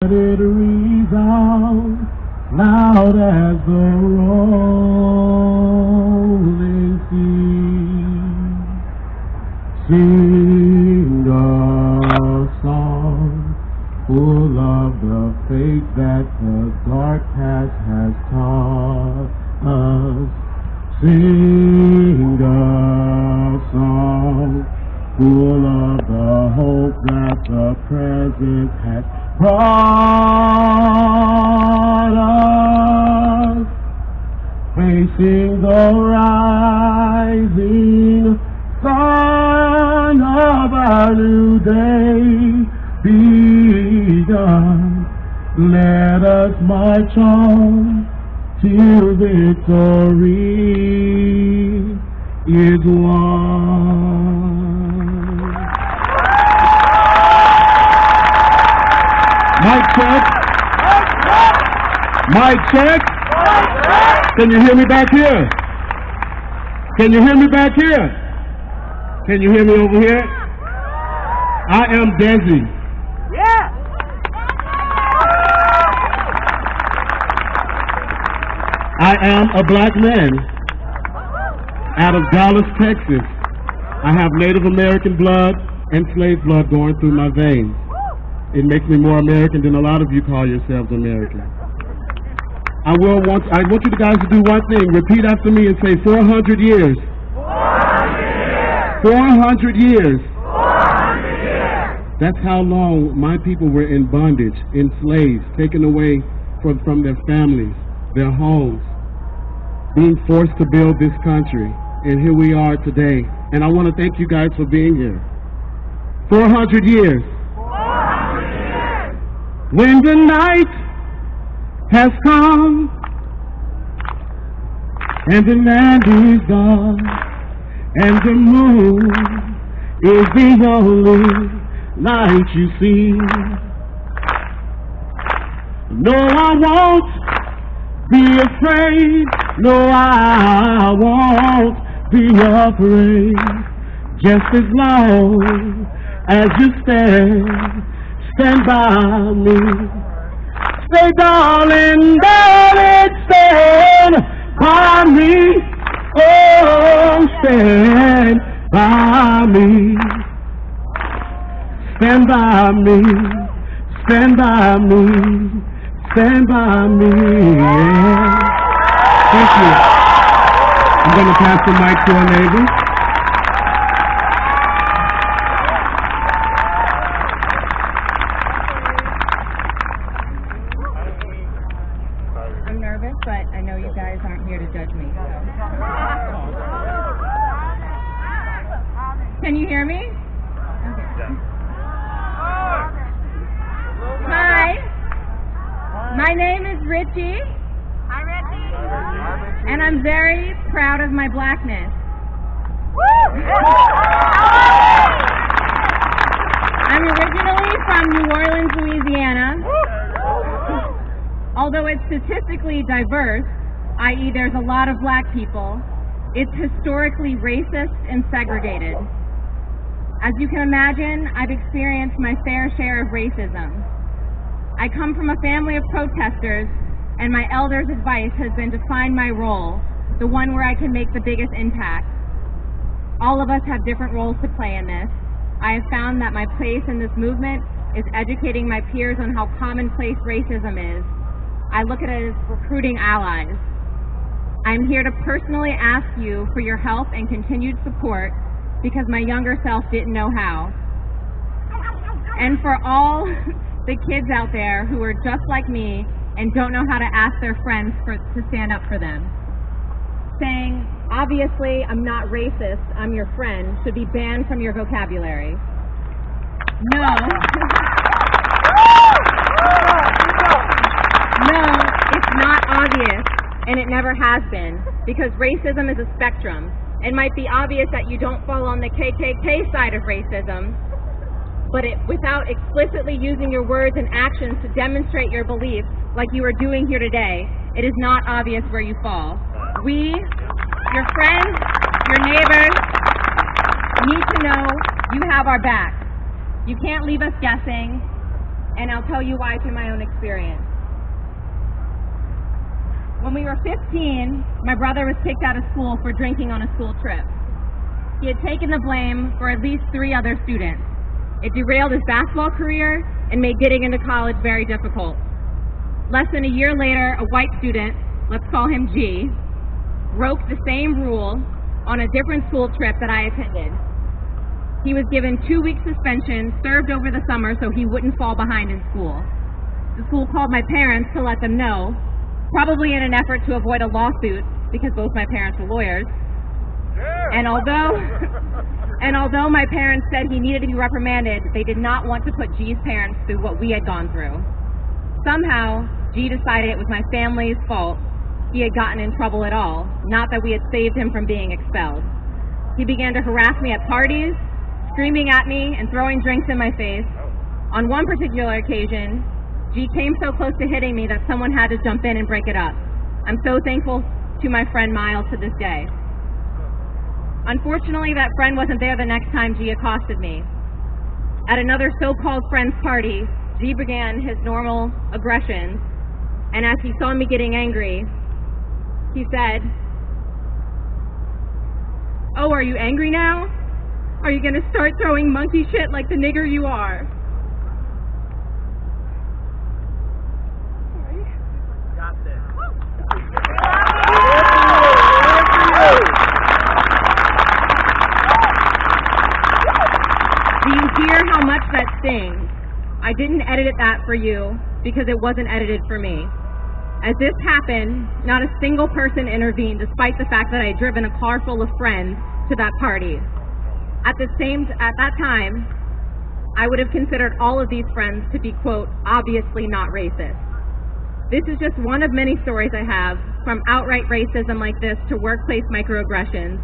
Let it resound loud as the rolling sea. Sing a song full of the faith that the dark past has taught us. Sing a song full of the hope that the present has brought us. Facing the rising sun of our new day begun. Let us march on till victory is won. Mic check. Mic check. Can you hear me back here? Can you hear me back here? Can you hear me over here? I am Desi. Yeah. I am a black man out of Dallas, Texas. I have Native American blood and slave blood going through my veins. It makes me more American than a lot of you call yourselves American. I want you guys to do one thing. Repeat after me and say 400 years. 400 years. That's how long my people were in bondage, enslaved, taken away from their families, their homes, being forced to build this country. And here we are today. And I want to thank you guys for being here. 400 years. When the night has come and the land is dark and the moon is the only light you see. No, I won't be afraid. No, I won't be afraid. Just as long as you stand by me. Say, darling, darling, stand by me. Oh, stand by me. Stand by me. Stand by me. Stand by me. Yeah. Thank you. I'm going to pass the mic to a neighbor. I'm nervous, but I know you guys aren't here to judge me. So. Can you hear me? Okay. Hi. My name is Richie. Hi, Richie. And I'm very proud of my blackness. I'm originally from New Orleans, Louisiana. Although it's statistically diverse, i.e. there's a lot of black people, it's historically racist and segregated. As you can imagine, I've experienced my fair share of racism. I come from a family of protesters, and my elders' advice has been to find my role, the one where I can make the biggest impact. All of us have different roles to play in this. I have found that my place in this movement is educating my peers on how commonplace racism is. I look at it as recruiting allies. I'm here to personally ask you for your help and continued support because my younger self didn't know how. And for all the kids out there who are just like me and don't know how to ask their friends to stand up for them, saying, obviously I'm not racist, I'm your friend, should be banned from your vocabulary. No. No, it's not obvious, and it never has been, because racism is a spectrum. It might be obvious that you don't fall on the KKK side of racism, but without explicitly using your words and actions to demonstrate your beliefs, like you are doing here today, it is not obvious where you fall. We, your friends, your neighbors, need to know you have our back. You can't leave us guessing, and I'll tell you why through my own experience. When we were 15, my brother was kicked out of school for drinking on a school trip. He had taken the blame for at least 3 other students. It derailed his basketball career and made getting into college very difficult. Less than a year later, a white student, let's call him G, broke the same rule on a different school trip that I attended. He was given 2-week suspension, served over the summer so he wouldn't fall behind in school. The school called my parents to let them know, probably in an effort to avoid a lawsuit because both my parents were lawyers. And although my parents said he needed to be reprimanded, they did not want to put G's parents through what we had gone through. Somehow, G decided it was my family's fault he had gotten in trouble at all, not that we had saved him from being expelled. He began to harass me at parties, screaming at me and throwing drinks in my face. On one particular occasion, G came so close to hitting me that someone had to jump in and break it up. I'm so thankful to my friend Miles to this day. Unfortunately, that friend wasn't there the next time G accosted me. At another so-called friend's party, G began his normal aggressions, and as he saw me getting angry, he said, "Oh, are you angry now? Are you gonna start throwing monkey shit like the nigger you are?" Got this. Do you hear how much that stings? I didn't edit that for you because it wasn't edited for me. As this happened, not a single person intervened despite the fact that I had driven a car full of friends to that party. At that time, I would have considered all of these friends to be, quote, obviously not racist. This is just one of many stories I have, from outright racism like this to workplace microaggressions.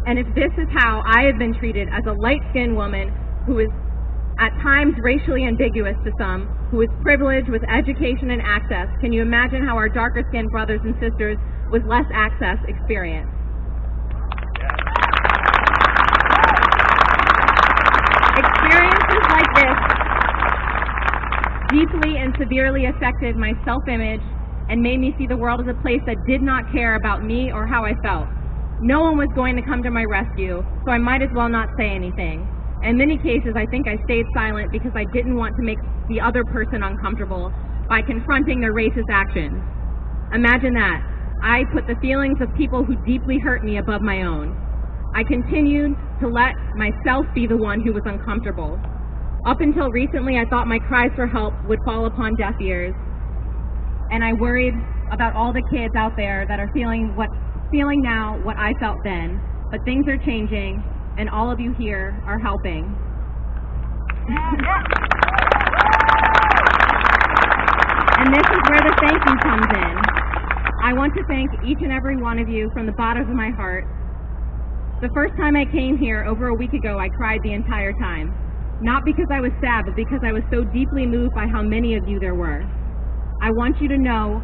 And if this is how I have been treated as a light-skinned woman who is at times racially ambiguous to some, who is privileged with education and access, can you imagine how our darker-skinned brothers and sisters with less access experience? Experiences like this deeply and severely affected my self-image and made me see the world as a place that did not care about me or how I felt. No one was going to come to my rescue, so I might as well not say anything. In many cases, I think I stayed silent because I didn't want to make the other person uncomfortable by confronting their racist actions. Imagine that. I put the feelings of people who deeply hurt me above my own. I continued to let myself be the one who was uncomfortable. Up until recently, I thought my cries for help would fall upon deaf ears, and I worried about all the kids out there that are feeling now what I felt then. But things are changing, and all of you here are helping. And this is where the thank you comes in. I want to thank each and every one of you from the bottom of my heart. The first time I came here over a week ago, I cried the entire time. Not because I was sad, but because I was so deeply moved by how many of you there were. I want you to know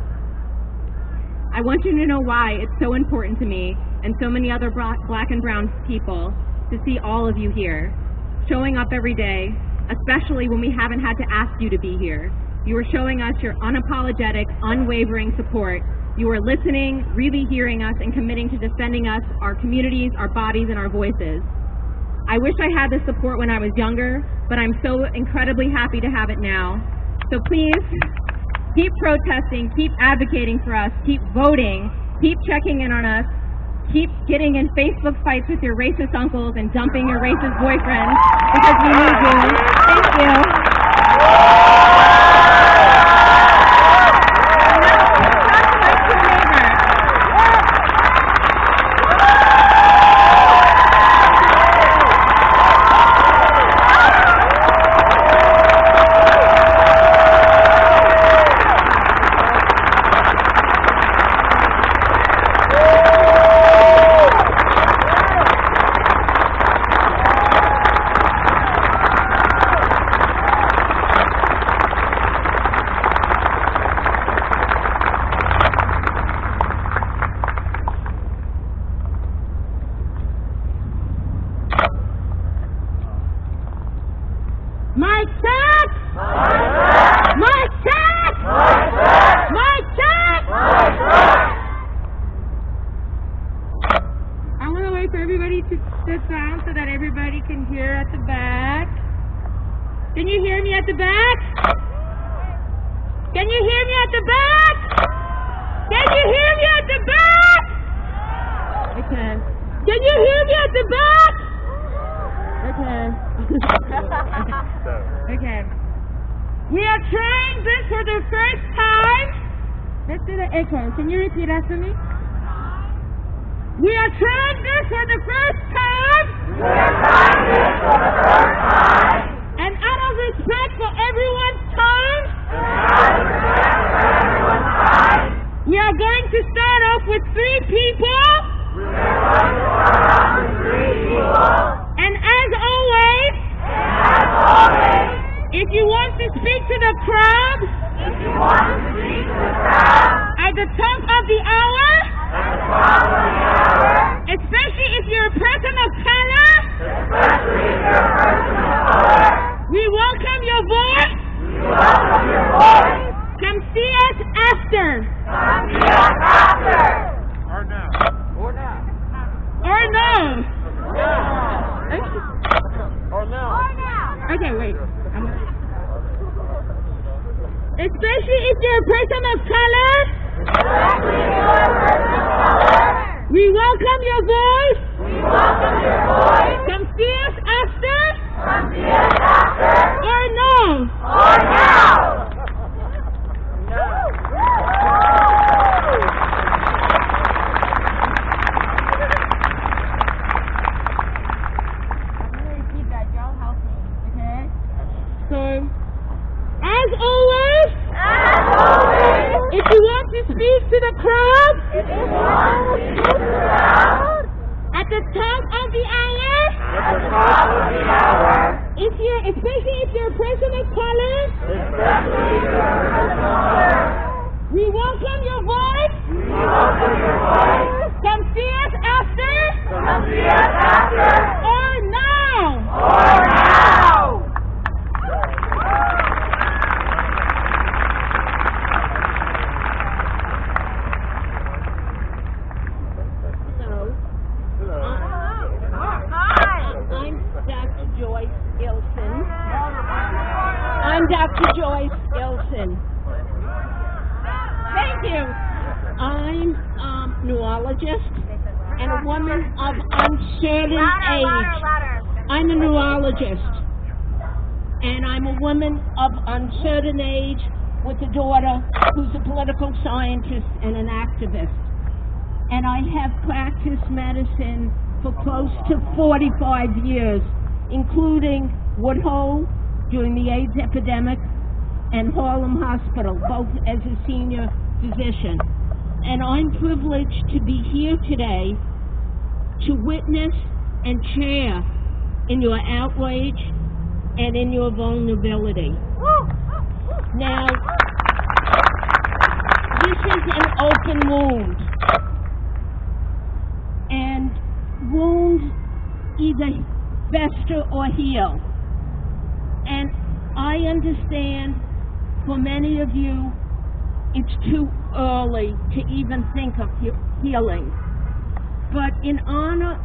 why it's so important to me and so many other black and brown people to see all of you here, showing up every day, especially when we haven't had to ask you to be here. You are showing us your unapologetic, unwavering support. You are listening, really hearing us, and committing to defending us, our communities, our bodies, and our voices. I wish I had this support when I was younger, but I'm so incredibly happy to have it now. So please, keep protesting, keep advocating for us, keep voting, keep checking in on us, keep getting in Facebook fights with your racist uncles and dumping your racist boyfriends, because we need you. Thank you. the back? Can you hear me at the back? Okay. Can you hear me at the back? Okay. Okay. We are trying this for the first time. Let's do the echo. Can you repeat after me? We are trying this for the first time. And out of respect for everyone's time, we are going to start off with 3 people. And as always, if you want to speak to the crowd, at the top of the hour, especially if you're a person of color, we welcome your voice. Come see us after. Or no. Okay, wait. Especially if you're a person of color, we welcome your voice. Come see us after. Or no. So, as always, if you want to speak to the crowd, at the top of the hour, especially if you're a person of color, we welcome your voice. Come see us after. Or now. I'm Dr. Joyce Ilson. Thank you. I'm a neurologist and a woman of uncertain age. I'm a neurologist and I'm a woman of uncertain age with a daughter who's a political scientist and an activist. And I have practiced medicine for close to 45 years, including Woodhull during the AIDS epidemic and Harlem Hospital, both as a senior physician. And I'm privileged to be here today to witness and share in your outrage and in your vulnerability. Now, this is an open wound, and wounds either fester or heal. And I understand for many of you it's too early to even think of healing. But in honor